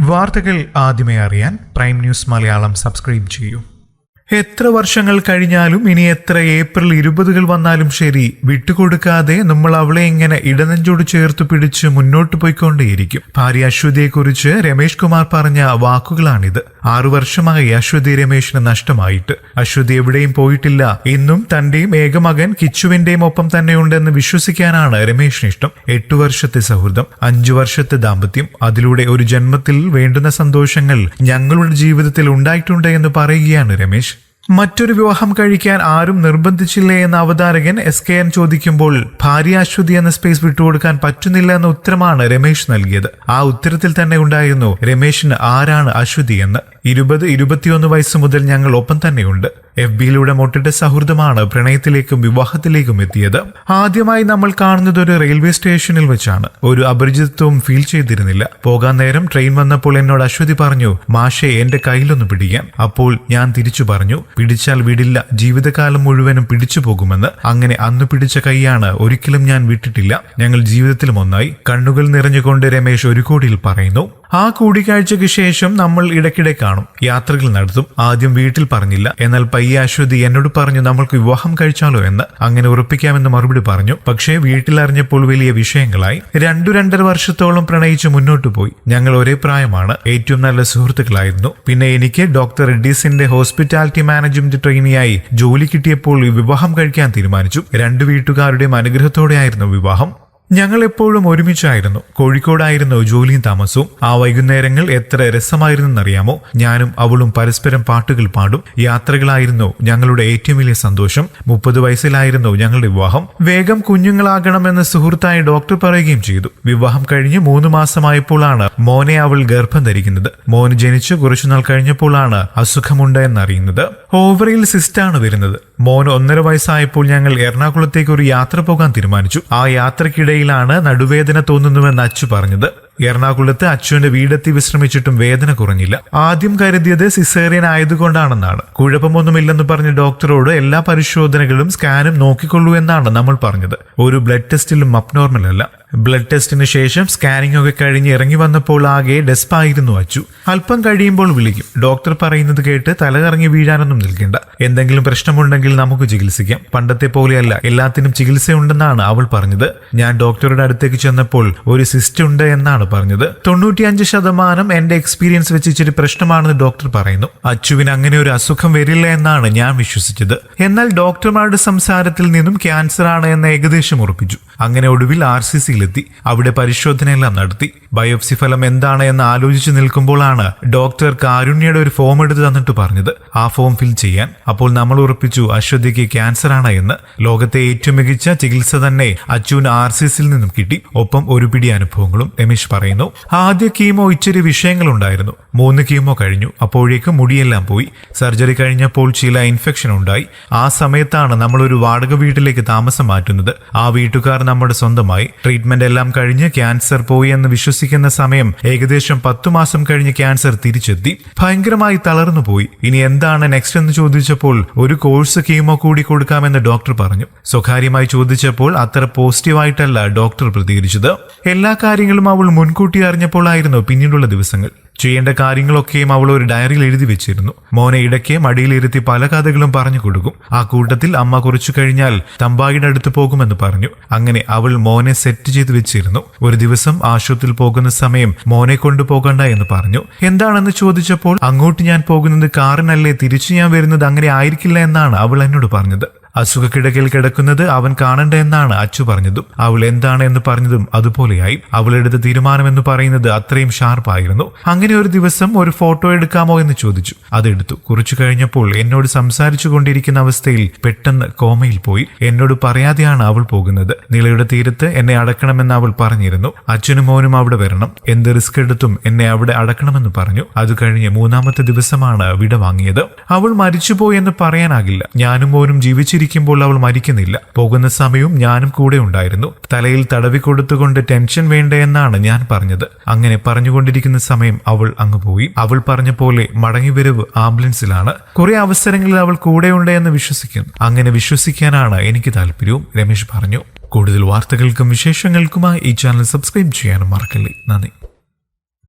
വാർത്തകൾ ആദ്യമേ അറിയാൻ പ്രൈം ന്യൂസ് മലയാളം സബ്സ്ക്രൈബ് ചെയ്യൂ. എത്ര വർഷങ്ങൾ കഴിഞ്ഞാലും ഇനി എത്ര ഏപ്രിൽ 20 വന്നാലും ശരി, വിട്ടുകൊടുക്കാതെ നമ്മൾ അവളെ ഇങ്ങനെ ഇടനെഞ്ചോട് ചേർത്ത് പിടിച്ച് മുന്നോട്ട് പോയിക്കൊണ്ടേയിരിക്കും. ഭാര്യ അശ്വതിയെക്കുറിച്ച് രമേഷ് കുമാർ പറഞ്ഞ വാക്കുകളാണിത്. 6 വർഷമായി അശ്വതി രമേഷിന് നഷ്ടമായിട്ട്. അശ്വതി എവിടെയും പോയിട്ടില്ല. ഇന്നും തന്റെയും ഏകമകൻ കിച്ചുവിന്റെയും ഒപ്പം തന്നെയുണ്ടെന്ന് വിശ്വസിക്കാനാണ് രമേഷിന് ഇഷ്ടം. 8 വർഷത്തെ സൗഹൃദം, 5 വർഷത്തെ ദാമ്പത്യം, അതിലൂടെ ഒരു ജന്മത്തിൽ വേണ്ടുന്ന സന്തോഷങ്ങൾ ഞങ്ങളുടെ ജീവിതത്തിൽ ഉണ്ടായിട്ടുണ്ട് എന്ന് പറയുകയാണ് രമേഷ്. മറ്റൊരു വിവാഹം കഴിക്കാൻ ആരും നിർബന്ധിച്ചില്ലേ എന്ന അവതാരകൻ SKN ചോദിക്കുമ്പോൾ ഭാര്യ അശ്വതി എന്ന സ്പേസ് വിട്ടുകൊടുക്കാൻ പറ്റുന്നില്ല എന്ന ഉത്തരമാണ് രമേഷ് നൽകിയത്. ആ ഉത്തരത്തിൽ തന്നെ ഉണ്ടായിരുന്നു രമേഷിന് ആരാണ് അശ്വതി എന്ന്. 20-21 വയസ്സ് മുതൽ ഞങ്ങൾ ഒപ്പം തന്നെയുണ്ട്. FBയിലൂടെ മൊട്ടിട്ട സൗഹൃദമാണ് പ്രണയത്തിലേക്കും വിവാഹത്തിലേക്കും എത്തിയത്. ആദ്യമായി നമ്മൾ കാണുന്നത് ഒരു റെയിൽവേ സ്റ്റേഷനിൽ വെച്ചാണ്. ഒരു അപരിചിതത്വവും ഫീൽ ചെയ്തിരുന്നില്ല. പോകാൻ നേരം ട്രെയിൻ വന്നപ്പോൾ എന്നോട് അശ്വതി പറഞ്ഞു, മാഷെ എന്റെ കയ്യിലൊന്ന് പിടിക്കാൻ. അപ്പോൾ ഞാൻ തിരിച്ചു പറഞ്ഞു, പിടിച്ചാൽ വിടില്ല, ജീവിതകാലം മുഴുവനും പിടിച്ചു പോകുമെന്ന്. അങ്ങനെ അന്ന് പിടിച്ച കൈയാണ് ഒരിക്കലും ഞാൻ വിട്ടിട്ടില്ല. ഞങ്ങൾ ജീവിതത്തിലും ഒന്നായി. കണ്ണുകൾ നിറഞ്ഞുകൊണ്ട് രമേഷ് ഒരു കോടിയിൽ പറയുന്നു. ആ കൂടിക്കാഴ്ചയ്ക്ക് ശേഷം നമ്മൾ ഇടയ്ക്കിടെ കാണും, യാത്രകൾ നടത്തും. ആദ്യം വീട്ടിൽ പറഞ്ഞില്ല. എന്നാൽ പയ്യെ അശ്വതി എന്നോട് പറഞ്ഞു, നമ്മൾക്ക് വിവാഹം കഴിച്ചാലോ എന്ന്. അങ്ങനെ ഉറപ്പിക്കാമെന്ന് മറുപടി പറഞ്ഞു. പക്ഷേ വീട്ടിൽ അറിഞ്ഞപ്പോൾ വലിയ വിഷയങ്ങളായി. 2-2.5 വർഷത്തോളം പ്രണയിച്ച് മുന്നോട്ട് പോയി. ഞങ്ങൾ ഒരേ പ്രായമാണ്. ഏറ്റവും നല്ല സുഹൃത്തുക്കളായിരുന്നു. പിന്നെ എനിക്ക് ഡോക്ടർ റെഡ്ഡീസിന്റെ ഹോസ്പിറ്റാലിറ്റി മാനേജ്മെന്റ് ട്രെയിനിയായി ജോലി കിട്ടിയപ്പോൾ വിവാഹം കഴിക്കാൻ തീരുമാനിച്ചു. 2 വീട്ടുകാരുടെയും അനുഗ്രഹത്തോടെയായിരുന്നു വിവാഹം. ഞങ്ങൾ എപ്പോഴും ഒരുമിച്ചായിരുന്നു. കോഴിക്കോടായിരുന്നു ജോലിയും താമസവും. ആ വൈകുന്നേരങ്ങൾ എത്ര രസമായിരുന്നെന്നറിയാമോ? ഞാനും അവളും പരസ്പരം പാട്ടുകൾ പാടും. യാത്രകളായിരുന്നു ഞങ്ങളുടെ ഏറ്റവും വലിയ സന്തോഷം. 30 വയസ്സിലായിരുന്നു ഞങ്ങളുടെ വിവാഹം. വേഗം കുഞ്ഞുങ്ങളാകണമെന്ന് സുഹൃത്തായ ഡോക്ടർ പറയുകയും ചെയ്തു. വിവാഹം കഴിഞ്ഞ് 3 മാസമായപ്പോഴാണ് മോനെ അവൾ ഗർഭം ധരിക്കുന്നത്. മോന് ജനിച്ച് കുറച്ചുനാൾ കഴിഞ്ഞപ്പോഴാണ് അസുഖമുണ്ട് എന്നറിയുന്നത്. ഓവറിയിൽ സിസ്റ്റാണ് വരുന്നത്. മോന് 1.5 വയസ്സായപ്പോൾ ഞങ്ങൾ എറണാകുളത്തേക്ക് ഒരു യാത്ര പോകാൻ തീരുമാനിച്ചു. ആ യാത്രക്കിടയിൽ നടുവേദന തോന്നുന്നുവെന്ന് അച്ചു പറഞ്ഞത്. എറണാകുളത്ത് അച്ചുവിന്റെ വീടെത്തി വിശ്രമിച്ചിട്ടും വേദന കുറഞ്ഞില്ല. ആദ്യം കരുതിയത് സിസേറിയൻ ആയതുകൊണ്ടാണെന്നാണ്. കുഴപ്പമൊന്നുമില്ലെന്ന് പറഞ്ഞ ഡോക്ടറോട് എല്ലാ പരിശോധനകളും സ്കാനും നോക്കിക്കൊള്ളൂ എന്നാണ് നമ്മൾ പറഞ്ഞത്. ഒരു ബ്ലഡ് ടെസ്റ്റിലും അബ്നോർമൽ അല്ല. ബ്ലഡ് ടെസ്റ്റിന് ശേഷം സ്കാനിംഗ് ഒക്കെ കഴിഞ്ഞ് ഇറങ്ങി വന്നപ്പോൾ ആകെ ഡെസ്പായിരുന്നു അച്ചു. അല്പം കഴിയുമ്പോൾ വിളിക്കും. ഡോക്ടർ പറയുന്നത് കേട്ട് തലകറങ്ങി വീഴാനൊന്നും നിൽക്കേണ്ട. എന്തെങ്കിലും പ്രശ്നമുണ്ടെങ്കിൽ നമുക്ക് ചികിത്സിക്കാം. പണ്ടത്തെ പോലെയല്ല, എല്ലാത്തിനും ചികിത്സയുണ്ടെന്നാണ് അവൾ പറഞ്ഞത്. ഞാൻ ഡോക്ടറുടെ അടുത്തേക്ക് ചെന്നപ്പോൾ ഒരു സിസ്റ്റ് ഉണ്ട് എന്നാണ് പറഞ്ഞത്. 95% എന്റെ എക്സ്പീരിയൻസ് വെച്ച് ഇച്ചിരി പ്രശ്നമാണെന്ന് ഡോക്ടർ പറയുന്നു. അച്ചുവിന് അങ്ങനെ ഒരു അസുഖം വരില്ല എന്നാണ് ഞാൻ വിശ്വസിച്ചത്. എന്നാൽ ഡോക്ടർമാരുടെ സംസാരത്തിൽ നിന്നും ക്യാൻസർ ആണ് എന്ന് ഏകദേശം ഉറപ്പിച്ചു. അങ്ങനെ ഒടുവിൽ RCCയിലെത്തി. അവിടെ പരിശോധനയെല്ലാം നടത്തി. ബയോപ്സി ഫലം എന്താണ് എന്ന് ആലോചിച്ച് നിൽക്കുമ്പോഴാണ് ഡോക്ടർ കാരുണ്യയുടെ ഒരു ഫോം എടുത്ത് തന്നിട്ട് പറഞ്ഞത് ആ ഫോം ഫിൽ ചെയ്യാൻ. അപ്പോൾ നമ്മൾ ഉറപ്പിച്ചു അശ്വതിക്ക് ക്യാൻസർ ആണ് എന്ന്. ലോകത്തെ ഏറ്റവും മികച്ച ചികിത്സ തന്നെ അച്ചുവിന് RCCയിൽ നിന്നും കിട്ടി. ഒപ്പം ഒരു പിടി അനുഭവങ്ങളും രമേഷ് പറയുന്നു. ആദ്യ കീമോ ഇച്ചിരി വിഷയങ്ങളുണ്ടായിരുന്നു. 3 കീമോ കഴിഞ്ഞു. അപ്പോഴേക്കും മുടിയെല്ലാം പോയി. സർജറി കഴിഞ്ഞപ്പോൾ ചില ഇൻഫെക്ഷൻ ഉണ്ടായി. ആ സമയത്താണ് നമ്മൾ ഒരു വാടക വീട്ടിലേക്ക് താമസം മാറ്റുന്നത്. ആ വീട്ടുകാർ നമ്മുടെ സ്വന്തമായി. ട്രീറ്റ്മെന്റ് എല്ലാം കഴിഞ്ഞ് ക്യാൻസർ പോയി എന്ന് വിശ്വസിക്കുന്ന സമയം ഏകദേശം 10 മാസം കഴിഞ്ഞ് ക്യാൻസർ തിരിച്ചെത്തി. ഭയങ്കരമായി തളർന്നു പോയി. ഇനി എന്താണ് നെക്സ്റ്റ് എന്ന് ചോദിച്ചപ്പോൾ ഒരു കോഴ്സ് കീമോ കൂടി കൊടുക്കാമെന്ന് ഡോക്ടർ പറഞ്ഞു. സ്വകാര്യമായി ചോദിച്ചപ്പോൾ അത്ര പോസിറ്റീവായിട്ടല്ല ഡോക്ടർ പ്രതികരിച്ചത്. എല്ലാ കാര്യങ്ങളും അവൾ മുൻകൂട്ടി അറിഞ്ഞപ്പോഴായിരുന്നു പിന്നീടുള്ള ദിവസങ്ങൾ. ചെയ്യേണ്ട കാര്യങ്ങളൊക്കെയും അവൾ ഒരു ഡയറിയിൽ എഴുതി വെച്ചിരുന്നു. മോനെ ഇടയ്ക്ക് മടിയിലിരുത്തി പല കഥകളും പറഞ്ഞു കൊടുക്കും. ആ കൂട്ടത്തിൽ അമ്മ കുറച്ചു കഴിഞ്ഞാൽ തമ്പായിയുടെ അടുത്ത് പോകുമെന്ന് പറഞ്ഞു. അങ്ങനെ അവൾ മോനെ സെറ്റ് ചെയ്ത് വെച്ചിരുന്നു. ഒരു ദിവസം ആശുപത്രിയിൽ പോകുന്ന സമയം മോനെ കൊണ്ടുപോകണ്ട എന്ന് പറഞ്ഞു. എന്താണെന്ന് ചോദിച്ചപ്പോൾ അങ്ങോട്ട് ഞാൻ പോകുന്നത് കാറിനല്ലേ, തിരിച്ചു ഞാൻ വരുന്നത് അങ്ങനെ ആയിരിക്കില്ല എന്നാണ് അവൾ എന്നോട് പറഞ്ഞത്. അസുഖക്കിടക്കയിൽ കിടക്കുന്നത് അവൻ കാണണ്ട എന്നാണ് അച്ചു പറഞ്ഞതും. അവൾ എന്താണ് എന്ന് പറഞ്ഞതും അതുപോലെയായി. അവളെടുത്ത തീരുമാനം എന്ന് പറയുന്നത് അത്രയും ഷാർപ്പായിരുന്നു. അങ്ങനെ ഒരു ദിവസം ഒരു ഫോട്ടോ എടുക്കാമോ എന്ന് ചോദിച്ചു. അതെടുത്തു. കുറച്ചു കഴിഞ്ഞപ്പോൾ എന്നോട് സംസാരിച്ചു കൊണ്ടിരിക്കുന്ന അവസ്ഥയിൽ പെട്ടെന്ന് കോമയിൽ പോയി. എന്നോട് പറയാതെയാണ് അവൾ പോകുന്നത്. നിളയുടെ തീരത്ത് എന്നെ അടക്കണമെന്ന് അവൾ പറഞ്ഞിരുന്നു. അച്ഛനും മോനും അവിടെ വരണം. എന്ത് റിസ്ക് എടുത്തും എന്നെ അവിടെ അടക്കണമെന്ന് പറഞ്ഞു. അത് കഴിഞ്ഞ് 3-ാമത്തെ ദിവസമാണ് വിട വാങ്ങിയത്. അവൾ മരിച്ചുപോയി എന്ന് പറയാനാകില്ല. ഞാനും മോനും ജീവിച്ചിരിക്കുമ്പോൾ അവൾ മരിക്കുന്നില്ല. പോകുന്ന സമയവും ഞാനും കൂടെ ഉണ്ടായിരുന്നു. തലയിൽ തടവി കൊടുത്തുകൊണ്ട് ടെൻഷൻ വേണ്ട എന്നാണ് ഞാൻ പറഞ്ഞത്. അങ്ങനെ പറഞ്ഞുകൊണ്ടിരിക്കുന്ന സമയം അവൾ അങ്ങ് പോയി. അവൾ പറഞ്ഞ പോലെ മടങ്ങിവരവ് ആംബുലൻസിലാണ്. കുറെ അവസരങ്ങളിൽ അവൾ കൂടെയുണ്ട് എന്ന് വിശ്വസിക്കുന്നു. അങ്ങനെ വിശ്വസിക്കാനാണ് എനിക്ക് താല്പര്യവും, രമേഷ് പറഞ്ഞു. കൂടുതൽ വാർത്തകൾക്കും വിശേഷങ്ങൾക്കുമായി ഈ ചാനൽ സബ്സ്ക്രൈബ് ചെയ്യാനും മറക്കല്ലേ. നന്ദി.